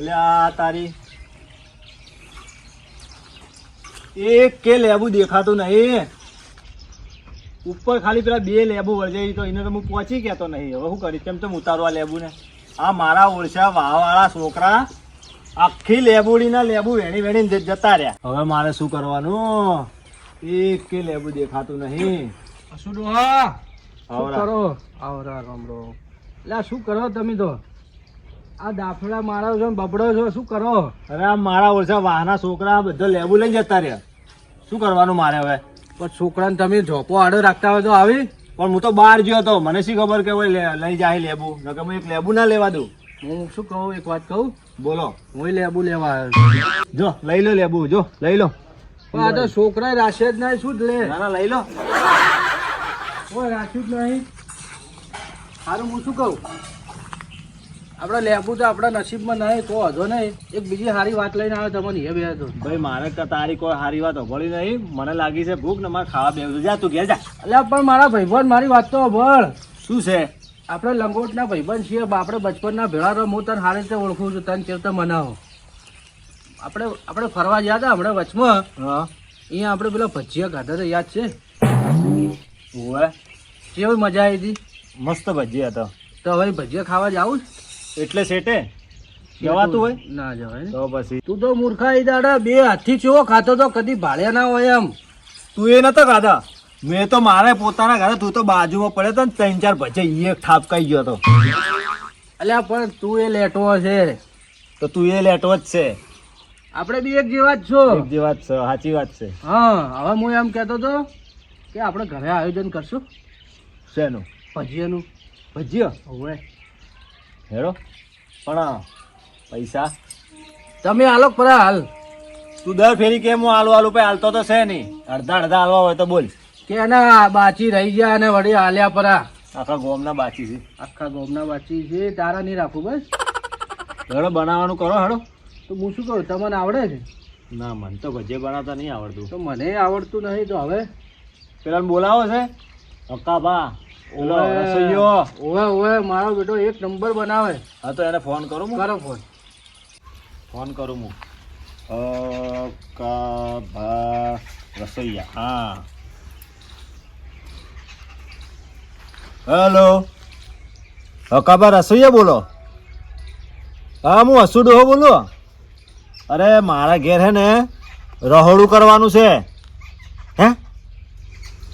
એટલે આ તારી એક કે લેબુ દેખાતું નહીં. ઉપર ખાલી પેલા 2 લેબુ વળજાઈ તો એને તો હું પહોંચી ગયો નહીં. હવે શું કરીશ? કેમ ઉતારવા લેબુ ને? આ મારા ઓળશા વાળા છોકરા આખી લેબુડીના લેબુ વેણી વેણી જતા રહ્યા. હવે મારે શું કરવાનું? એક કે લેબુ દેખાતું નહીં. શું કરો? આવરા રમરો. એટલે શું કરો તમે તો? આ દાફડા મારો છો બબડો છો, શું કરો? અરે આ મારા ઓળશા વાહના છોકરા બધા લેબુ લઈને જતા રહ્યા. શું કરવાનું મારે હવે? પણ છોકરાને તમે ઝોપો આડો રાખતા હોય તો આવી. પણ હું તો બહાર ગયો હતો, મને શી ખબર કે લઈ જાય લેબુ. નકર હું એક લેબુ ના લેવા દઉં. હું શું કહું, એક વાત કહું? બોલો. હું લેબુ લેવા આવ્યો. જો લઈ લો લેબુ, જો લઈ લો. પણ આ તો છોકરા રાશે જ નહીં, શું જ લે? ના ના લઈ લો. કોઈ રાખ્યું જ નહીં. સારું, હું શું કહું, આપડે લેબુ તો આપડા નસીબમાં નહીં તો વાંધો નહીં. એક બીજી સારી વાત લઈને આવ્યો તમને એ બે તો. ભાઈ મારે તારી કોઈ સારી વાત અભળી નહીં. મને લાગી છે ભૂખ ને મારે ખાવા બેસું. જા તું ઘેર જા. એટલે પણ મારા ભાઈબંધ મારી વાત તો અભળ. શું છે? આપણે લંગોટના ભાઈબંધ છીએ, આપણે બચપનના ભેળા રહો. હું તને સારી રીતે ઓળખું છું, તને કેવતા મનાવો. આપણે ફરવા ગયા હતા હમણાં વચમાં. હા, અહીંયા આપણે પેલા ભજીયા ખાધા હતા, યાદ છે? ઓવે, કેવી મજા આવી હતી. મસ્ત ભજીયા હતા. તો હવે ભજીયા ખાવા જાવું એટલે સેટે જવાતું હોય? ના જવાય તો પછી તું તો મૂર્ખા ઈ દાડા 2 હાથથી ચેવો ખાતો તો, કદી ભાળ્યા ના હોય એમ. તું એ નતો ખાધા? મેં તો મારે પોતાના ઘરે, તું તો બાજુમાં પડ્યો તો ને 3-4 ભજીયા એક ઠાપકાઈ ગયો હતો. અલ્યા પણ તું એ લેટો છે. તો તું એ લેટો જ છે. આપણે બી એક જેવા જ છો. એક જે વાત છે, સાચી વાત છે. હા, હવે હું એમ કહેતો હતો કે આપણે ઘરે આયોજન કરશું શેનું? ભજીયાનું. ભજીયા? હવે હેરો પણ પૈસા તમે આલો પરા હાલ. તું દર ફેરી કેમ હું આલુ પે હાલતો તો છે નહીં. અડધા હાલવા હોય તો બોલ. કે એના બાચી રહી ગયા અને વળી હાલ્યા પરા. આખા ગોમના બાચી છે. આખા ગોમના બાચી છે, તારા નહીં રાખું બસ. હેડો બનાવવાનું કરો હેડો. તો હું શું કહું, તમને આવડે છે? ના, મને તો ભજીયા બનાવતા નહીં આવડતું. તો મને આવડતું નહીં. તો હવે પેલા બોલાવો છે અક્કાબા, ઓલો રસોઈયો. ઓવે ઓવે, મારો બેટો એક નંબર બનાવે. હા તો એને ફોન કરું. કરો ફોન કરું હું. અક્કાબા રસોઈયા. હા, હેલો અક્કાબા રસોઈયા બોલો? હા, હું હસુ ડોહો બોલું. અરે મારા ઘેર હે ને રહોડું કરવાનું છે. હે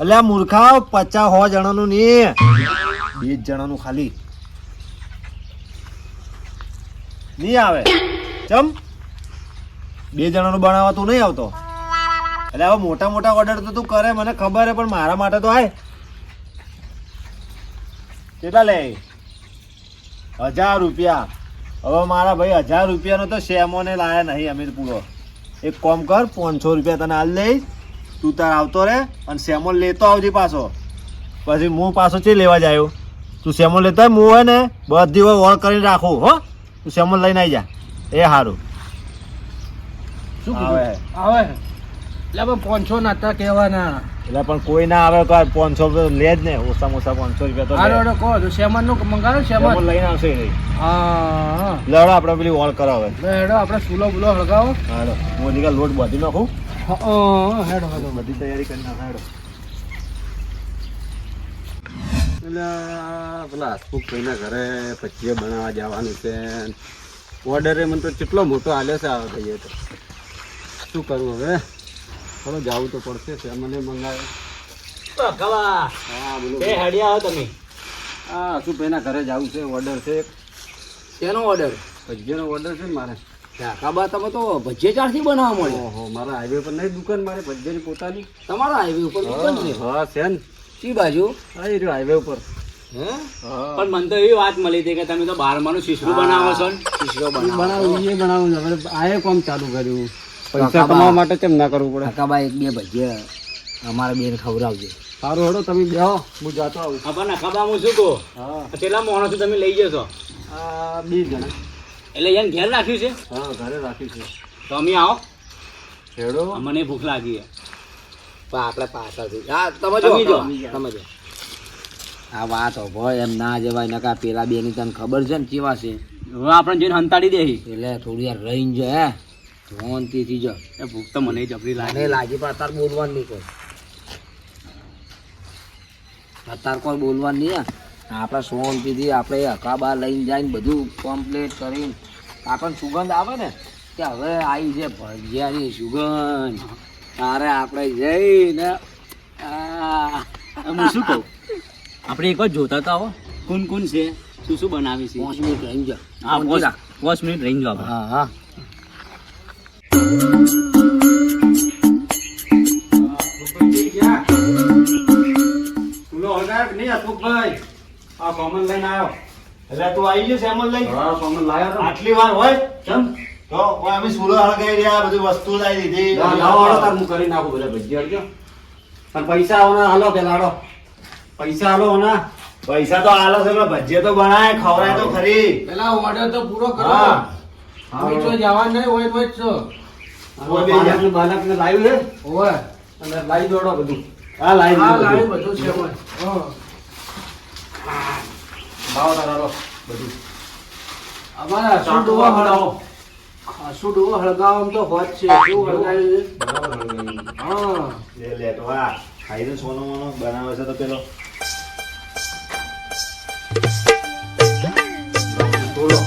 એટલે આ મૂર્ખા 50-100 જણાનું નહીં, 20 જણાનું ખાલી. નહીં આવે ચમ? 2 જણાનું બનાવવા તું નહીં આવતો? એટલે હવે મોટા મોટા ઓર્ડર તો તું કરે, મને ખબર હે, પણ મારા માટે તો આય. કેટલા લે? 1000 રૂપિયા. હવે મારા ભાઈ 1000 રૂપિયાનો તો શેમોને લાયા નહીં અમે પૂરો. એક કામ કર, 500 રૂપિયા તને હાલ લઈશ. તું તાર આવતો રે અને સેમોન લેતો આવજે પાછો. પછી હું પાછો ચે લેવા જાયો. તું સેમોન લેતો હોય, હું હોય ને બધી હોય ઓળ કરીને રાખું. હો, તું સેમોન લઈને આવી જા. એ સારું. શું આવે આવે? એટલે 500 નાતા કહેવાના. એટલે પણ કોઈ ના આવે, 500 લે જ ને. ઓછામાં ઓછા 500 રૂપિયા તો હાલો કહો તો શેમન નું મંગાવો. શેમન લઈને આવશે નહીં. હા, લડો આપણે પેલી ઓળ કરાવે. હેડો આપણે સુલો બુલો હળગાવો. હાલો, હું નીકળ લોટ બાંધી નાખું. હેડો હેડો, બધી તૈયારી કરી નાખ. હેડો. પેલા હસમુખભાઈના ઘરે ભજીયા બનાવવા જવાનું છે. ઓર્ડરે મને તો કેટલો મોટો આલ્યો છે. આવે ભાઈએ તો શું કરવું હવે? થોડો જવું તો પડશે. છે મને મંગાવે. હા બોલો. તમે હા, હસમુખભાઈના ઘરે જવું છે. ઓર્ડર છે. શેનો ઓર્ડર? ભજીયાનો ઓર્ડર છે ને મારે. કાબા તમે તો ભજીયા ચારથી બનાવવા મળે. ઓહો, મારા હાઈવે પર નહીં દુકાન મારે ભજીયાની પોતાની. તમારા હાઈવે ઉપર દુકાન છે? હા છે ને. સી બાજુ? હા, એ રહ્યો હાઈવે ઉપર. હે? પણ મને તો એવી વાત મળી હતી કે તમે તો બારમાનું શીશરું બનાવો છો ને? શીશરો બનાવું એ બનાવું છે. હવે આ કોમ ચાલુ કર્યું. પૈસા કમાવા માટે કેમ ના કરવું પડે? કાબા 1-2 ભજીયા અમારા બેન ખવડાવજો. સારું હેડો, તમે બેહો, હું જાતો આવું. પણ નખાબા હું શું કહું, હા, કેટલા માણસો તમે લઈ જશો? આ 2 જણા. એટલે એને ઘેર રાખ્યું છે? હા, ઘરે રાખી છે. તો અમે આવો, હેડો. મને ભૂખ લાગી છે. પણ આપણે પાછળથી હા તમે જો. જો આ વાત હોય એમ ના જવાય. નકા પેલા બેની તને ખબર છે ને કેવા છે. હવે આપણે જોઈને હંતાડી દે એટલે થોડી વાર રહીને જો હે શાંતિથી જો. એ ભૂખ તો મને જબરી મને લાગે. લાગી પણ અત્યારે બોલવાનું નહીં કોઈ. અત્યારે કોઈ બોલવાનું નહીં હે. આપણે શાંતિથી આપણે અકાબા લઈને જઈને બધું કમ્પ્લીટ કરીને આપણને સુગંધ આવે ને કે હવે આવી છે ભજીયાની સુગંધ. તારે આપણે જઈને હું શું કહું, આપણે એક જ જોતા હતા હો કોણ કોણ છે, શું શું બનાવી છે. 5 મિનિટ રહીને જો. હા, 5 મિનિટ રહીને જો આપણે. હા હા. તુલો હગાર નહીં અશોકભાઈ, આ કોમન લઈને આવ્યો. એટલે તું આવી ગયો સેમલ લઈ? હા કોમન લાવ્યો તો. આટલી વાર હોય કેમ તો કોઈ અમે સુલો હળગાઈ રહ્યા, બધી વસ્તુ લાવી દીધી. લાવો હાલો તાર હું કરી નાખું બધા ભજીયા હળજો. પણ પૈસા આવના હાલો પેલા હાલો. પૈસા હાલો હોના. પૈસા તો આલો છે પણ ભજીયા તો બનાય ખવડાય તો ખરી. પેલા ઓર્ડર તો પૂરો કરો. હા. અમે તો જવા નહીં હોય તો જ છો. બાલકને લાવ્યું છે ઓય અને લાવી દોડો બધું. હા લાવી હા દીધું લાવી બધું. બધું છે ઓય. ભાવ તાર હાલો બધું. અમારા શું ડોવા હળગાવો. શું ડોવા હળગાવવામાં તો હોત છે. કેવું હળગાવ્યું છે? બરાબર હળગાવ્યું. હા. લે લે તો આ ખાઈને સોનો મોનો બનાવે છે તો પેલો બોલો.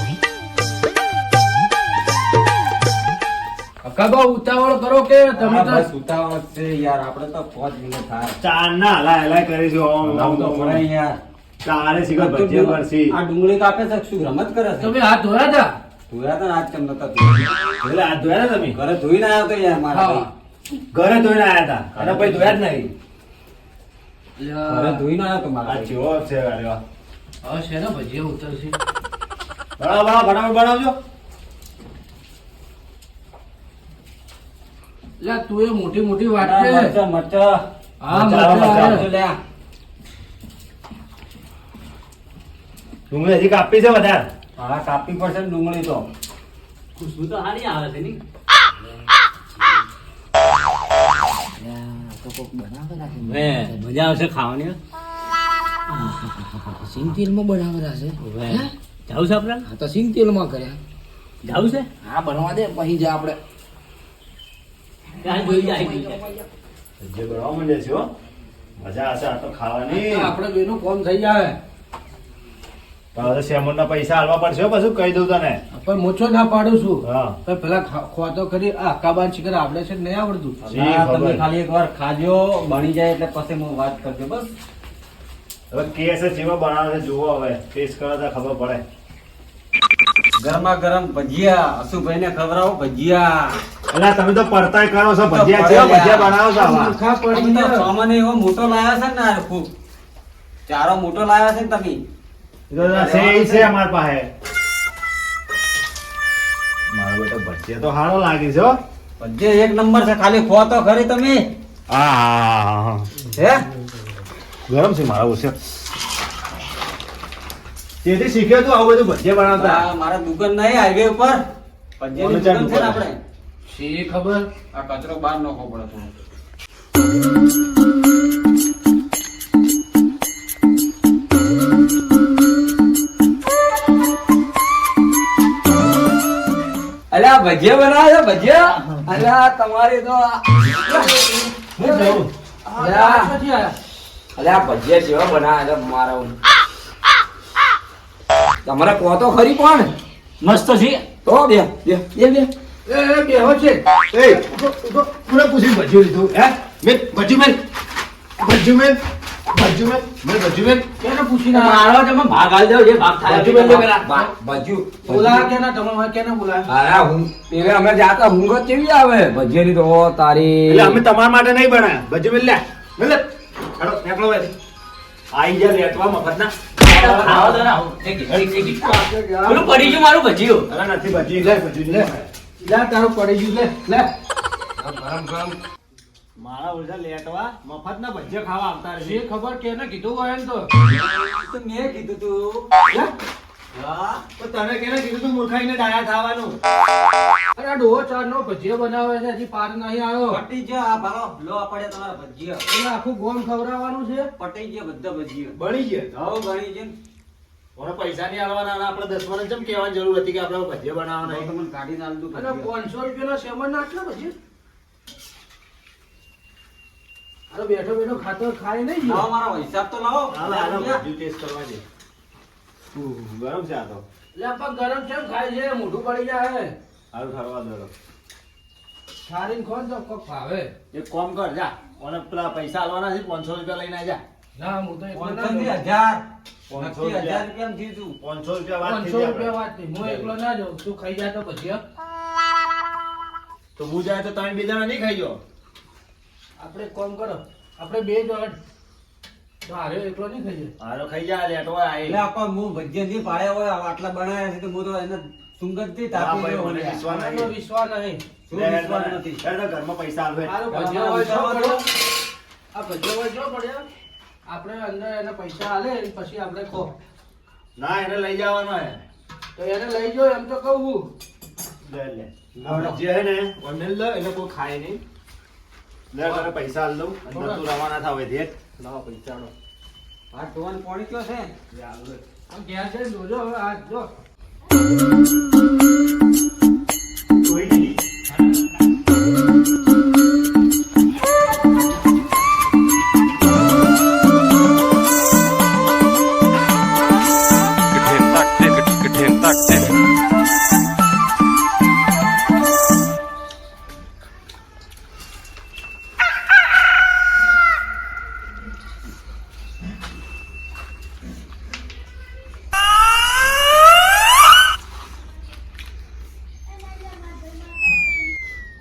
અકાબા ઉતાવળ કરો કે તમે હા, તો બસ ઉતાવળ છે યાર, આપણે તો 5 મિનિટ થાય. ચાર ના હલા હલા કરી છે ઓમ આમ તો મળે યાર. તારે શીખર ભજીયા કરશી. આ ડુંગળી કાપે છે શું રમત કરે છે? તમે હાથ ધોયા હતા? ધોયા તા ને આજ કેમ નતા ધોયા? એટલે હાથ ધોયા ને તમે? ઘરે ધોઈને આવ્યો તો યાર મારા હા. ભાઈ. ઘરે ધોઈને આયા હતા અને પછી ધોયા જ નહીં. ઘરે ધોઈને આવ્યો તો મારા આ ભાઈ. ચેવો છે ગાડીઓ. હવે છે ને ભજીયા ઉતરશે. બનાવો બનાવો ફટાફટ બનાવજો. લે તું એ મોટી મોટી વાત આ છે. મરચાં, મરચાં. હા મરચાં, મરચાં મરચાં. આવે. લે. ડુંગળી હજી કાપી છે વધારે. હા કાપી પડશે ને ડુંગળી તો. ખુશ્બુ તો સારી આવે છે નહીં. તો કોક બનાવેલા છે. હવે મજા આવશે ખાવાની. સિંગ તેલમાં બનાવેલા છે. હવે હે? જાવું છે આપણે? હા તો સિંગ તેલમાં કર્યા. જાવું છે? હા બનવા દે પછી જા આપણે. ત્યાં જોઈ જાય, જોઈ જાય. ભજીયા બનાવવા માંડે છે હો. મજા આવશે આ તો ખાવાની. આપણે બેનું કોમ થઈ જાય. પણ હવે સેમોનના પૈસા આલવા પડશે હો, પાછું કહી દઉં તને. પણ મોછો ના પાડું છું. હા. તો પેલા ખોતો કરી આ અકાબાન શિખર આપણે છે કે નહીં આવડતું. ના, ખબર. તમે ખાલી એકવાર ખાજો, બની જાય એટલે પછી હું વાત કરજો બસ. હવે કેસ જેવા બનાવે છે જુઓ, હવે ટેસ્ટ કરો તો ખબર પડે. ગરમા ગરમ ભજીયા અશુભાઈ ને ખવડાવો ભજીયા. એટલે તમે તો પડતાય કરો છો ભજીયા જેવા ભજીયા બનાવો છો આવા. મૂર્ખા પડી તમે તો ગયા. સામાન્ય એવો મોટો લાવ્યા છે ને આ ખૂબ. ચારો મોટો લાવ્યા છે ને તમે. એ તો છે ઈ છે અમાર પાસે. મારો બેટો ભજીયા તો સારો લાગે છે હો. ભજીયા એક નંબર છે, ખાલી ખો તો ખરી તમે. હા હે ગરમ છે મારા ઓછે. તેથી શીખ્યો તું આવું બધું ભજીયા બનાવતા. આ મારા દુકાન નહીં હાઈવે ઉપર ભજીયાની ચાલ દુકાન છે ને દુકાન. આપણે. શી ખબર. આ કચરો બહાર નાખવો પડે થોડો. અલ્યા ભજીયા બનાવે છે ભજીયા. અલ્યા તમારી તો હું જઉં. આ ક્યાંથી આયા? અલ્યા ભજીયા જેવા બનાવે છે મારા. તમારે કહો તો ખરી પણ. મસ્ત છે. તો બે બે બે બે એ બેહો છે. એ કોને પૂછ્યું ભજીયું લીધું? હે મેં ભજીયું મેં ભજીયું મેં ભજીયું મેં ભજીયું મેં કેને પૂછીને આયા? મારો તમે ભાગ આલી દો, જે ભાગ થાય ભજીયું મેં પેલા. બાજુ બોલાયા કેને? તમે કેને બોલાયા? અરે હું પેલે અમે જાતા ઊંઘ કેવી આવે ભજીયાની તો તારી. એટલે અમે તમારા માટે નહીં બનાવ્યા. ભજીયું મેં લે મેં લે હેડો નીકળો ભાઈ. આઈ જા લેટવા મફતના. આવો તો ના. એક પેલું પડી ગયું મારું ભજીયું. અરે નથી ભજી લે ભજીયું લે. લે તારું પડી ગયું લે લે. ગરમ ગરમ મારા ઓછા લેટવા મફતના ભજીયા ખાવા આવતા શી રહેશે. ખબર કેને કીધું હોય એમ તો. તો મેં કીધું તું. હા તો તને કેને કીધું તું મૂર્ખાઈને ડાયા થવાનું? અરે આ ડોહો ચારનો ભજીયો બનાવે છે હજી પાર નહીં આવ્યો. પટી ગયો આ ભાલો લો પડે તમારા ભજીયા. એટલે આખું ગોમ ખવડાવવાનું છે. પટી ગયા બધા ભજીયા. બળી ગયા. હવ ગણી છે ને. ઓને પૈસા નહીં આલવાના અને આપણે 10 મને કેમ કહેવાની જરૂર હતી કે આપણે ભજીયા બનાવવાના તો મને કાઢીને આલ દઉં અને 500 રૂપિયાનો સેમન ના આટલા પછી અરે બેઠો બેઠો ખાતો ખાય નહીં ગયો. લાવો મારો હિસાબ તો લાવો હાલ આનો ભજીયું ટેસ્ટ કરવા દે ગરમ છે આ તો એટલે આપા ગરમ કેમ ખાય છે મોઢું પડી જાય હાલ ઠરવા દો ખારીને ખોન તો કોક ભાવે. એક કામ કર જા ઓને પેલા પૈસા આલવાના છે 500 રૂપિયા લઈને આજા ના હું તો એકલો ના 500 જાઉં. ની 1000 500 નક્કી 1000 રૂપિયામાં થયું તું. 500 રૂપિયા વાત 500 થઈ રૂપિયા વાત નહીં હું એકલો ના જાઉં તું ખાઈ જાય તો પછી હો. તો હું જાય તો તમે બે જણા નહીં ખાઈ જાઓ આપણે એક કામ કરો આપણે બે જ વખત તો હારે એકલો નહીં ખાઈ જાય. હારો ખાઈ જા લેટો આય એટલે આપા હું ભજીયા જે પાડ્યા હોય આટલા બનાવ્યા છે તો હું તો એને સુગંધથી હા, તાપી ભાઈ, ગયો મને મને. વિશ્વાસ આનાનો વિશ્વાસ નહીં. શું વિશ્વાસ નથી? ઘરમાં પૈસા આલવે હારું ભજીયા હોય શું પડ્યો? આ ભજીયા હોય શું પડ્યો? આપણે અંદર એને પૈસા આલે પછી આપણે ખો ના એને લઈ જવાનો હે તો એને લઈ જાઓ એમ તો કહું હું. લે લે આ જે હે ને ઓને લે એટલે કોઈ ખાય નહીં લે મને પૈસા આલ દઉં અને તું રવાના થાવ દે લાવો પૈસા આલો. આ ટોન પાણી કયો છે આમ ઘેર જઈને જોજો હવે આ જો કોઈ નહીં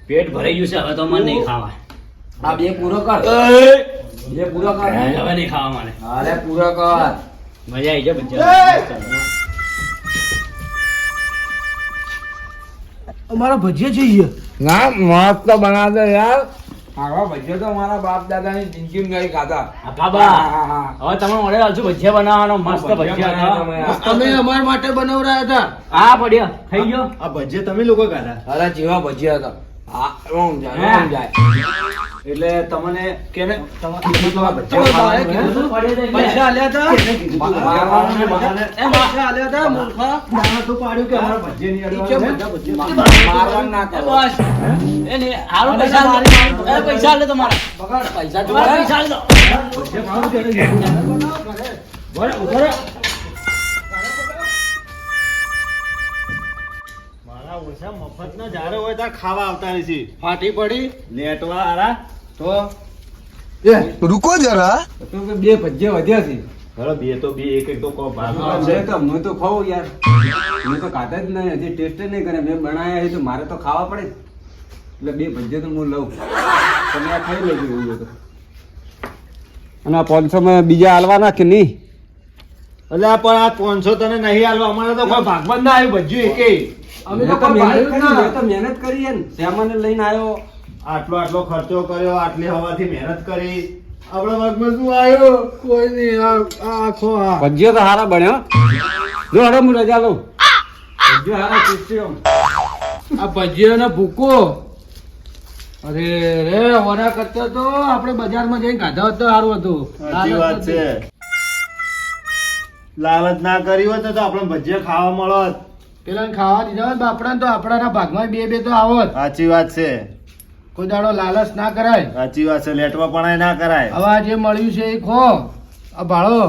પેટ ભરાઈ ગયું છે હવે તો મને નહીં ખાવા. આ બે પૂરો કર બે પૂરો કર હવે નહીં ખાવા મને. અરે પૂરો કર મજા આવી જાય ભજીયા. અમારા ભજીયા જોઈએ ના મસ્ત બનાવે યાર આવા ભજીયા તો મારા બાપ દાદાની જિંદગીમાં નહીં ખાધા. આકાબા, હા, હા. હવે તમે ઓર્ડર આવજો ભજીયા બનાવવાનો. મસ્ત ભજીયા હતા. તમે અમારા માટે બનાવરાયા હતા આ પડ્યા થઈ ગયો. આ ભજીયા તમે લોકો ખાધા અરે જેવા ભજીયા હતા હા રોમ જાય હે? રોમ જાય એટલે તમને કેને તમે બાએ કીધું હતું? પૈસા આલ્યા હતા મારવાનું ને બહાને એ પૈસા આલ્યા હતા મૂર્ખા દાણા તો પાડ્યું કે અમારા ભજીયા નહીં ઈ કેમ અડવાના હે? બધા મારવાનું ના એ કરો બસ. એ નહીં, હારું પૈસા આલો. એ પૈસા આલો તમારા. પૈસા તમારા પૈસા આલો. ભજીયા ખાવું કે નહીં? બોલે, ઉભો રહે. મારા ઓછા મફતના ઝાડો હોય ત્યાં ખાવા આવતા રહેશે. ફાટી પડી લેટવા આરા તો રૂકો જરા તો કે બે ભજીયા વધ્યા છે હવે બે તો બે એક એક તો કો ભાગ હા, આવશે. મેં તો હું તો ખાઉં યાર મેં તો ખાધા જ નહીં હજી ટેસ્ટ નહીં કરે મેં બનાવ્યા છે તો મારે તો ખાવા પડે જ. એટલે બે ભજીયા તો હું લઉં તમે આ ખાઈ લેજો એવું હોય તો અને આ 500 માં બીજા હાલવાના કે નહીં એટલે આ પણ આ 500 તને નહીં આલવા અમારે તો કોઈ ભાગમાં ના આવ્યું ભજ્યું એકેય. અમે મેં તો તો કોઈ મહેનત ભાડ્યું કરી ના. મેં તો મહેનત કરી છે ને શ્યામાને લઈને આવ્યો આટલો ખર્ચો કર્યો આટલી હવાથી મહેનત કરી આપણા ભાગમાં શું આવ્યો કોઈ નહીં આખો આ ભજીયો તો હારા બન્યો જો હડો હું રજા લઉં ભજીયો હારા ટેસ્ટી આમ. આ ભજીયાનો ભૂકો અરે રે ઓરા કરતા તો આપણે બજારમાં જઈને ખાધા હોત તો સારું હતું સાચી વાત છે લાલચ ના કરી હોત તો આપણે ભજીયા ખાવા મળત. પેલા ખાવા દીધા હોત બાપડા તો આપણાના ભાગમાં બે બે તો આવત. સાચી વાત છે કોઈ દાડો લાલચ ના કરાય. સાચી વાત છે લેટવા પણ ના કરાય. હવે આ જે મળ્યું છે એ ખો આ ભાળો